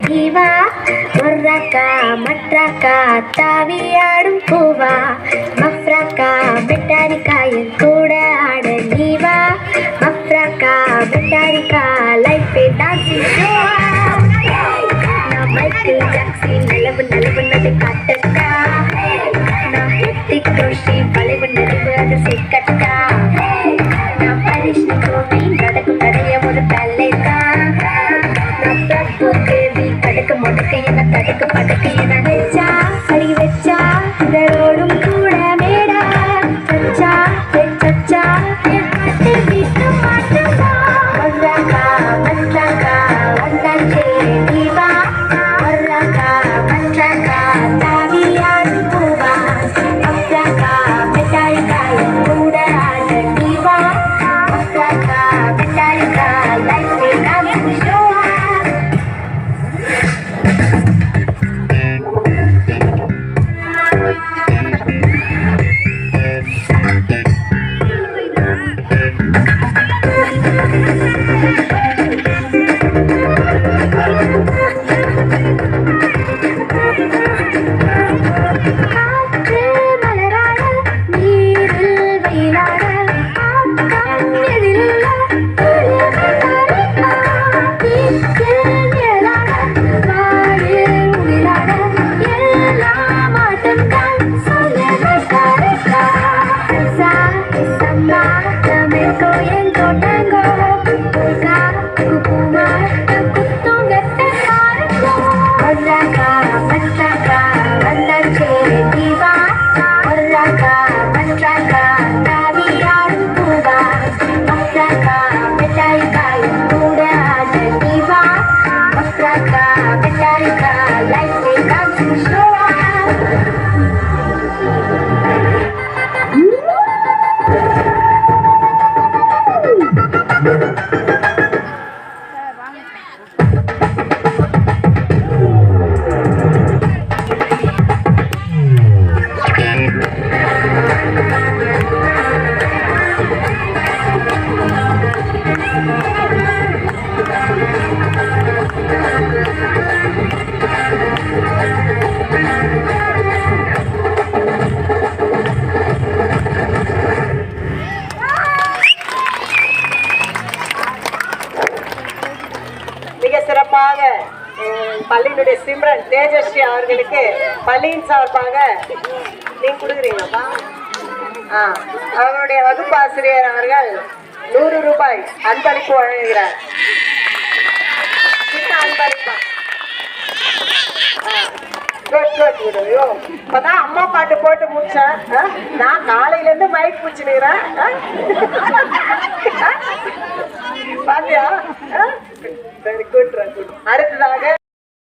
நீவா ஒர்ரக்கா மற்றக்கா தாவியாடும் பூவா மஃப்ரக்கா பெட்டாரிக்கா என் கூட ஆட நீவா மஃப்ரக்கா பெட்டாரிக்கா லைஃப் டான்சிங் ஷோவா நான் மைக்கேல் ஜாக்சன் நல்லது காட்டக்கா நான் ஹித்திக் ரோஷன் வளைவு நடிவு அது சிக்கட்டா நான் பரிஷ் கோவி நடக்கும் கடைய ஒரு பல்லேதா நான் பிரபு தேவி கடுக்க முடக்க என தடுக்க படுக்க என வச்சா அடி வச்சா இதரோடும் கூட மேடா சச்சா சச்சா என் பாட்டு வீட்டு பாட்டுமா ஒர்ரக்கா மற்றக்கா வந்தாச்சே நீவா ஒர்ரக்கா மற்றக்கா தாவியாடும் பூவா மஃப்ரக்கா பெட்டாரிக்கா என் கூட ஆட நீவா மஃப்ரக்கா பெட்டாரிக்கா லைஃப் டான்சிங் ஷோவா காற்று மலராட நீரில் வெயிலாட ஆட்டம் எழில்ல வாடு உயிராட எல்லாம் ஆட்டம்தான் சொல்லுவதற்கா சம்மா தமிழ்கோ எங்கோ டங்கோ புல்கா குப்புமா குத்தும் கட்ட பாருங்கோ ஒர்ரக்கா மற்றக்கா வந்தாச்சே நீவா ஒர்ரக்கா மற்றக்கா தாவியாடும் பூவா மஃப்ரக்கா பெட்டாரிக்கா என் கூட ஆட நீவா மஃப்ரக்கா பெட்டாரிக்கா லைஃப் டான்சிங் ஷோவா மிக சிறப்பாக பள்ளியினுடைய சிம்ரன் தேஜஸ்ரீ அவர்களுக்கு பள்ளியின் சார்பாக நீங்க கொடுக்குறீங்களாப்பா? அவருடைய வகுப்பாசிரியர் அவர்கள் 100 ரூபாய் அன்பளிப்பு வழங்குகிறார். சின்ன அன்பளிப்பா. இப்பதான் அம்மா பாட்டு போட்டு முடிச்சேன். நான் காலையில இருந்து மைக் பிடிச்சிருக்கிறேன். பாத்தியா? Very good. அடுத்ததாக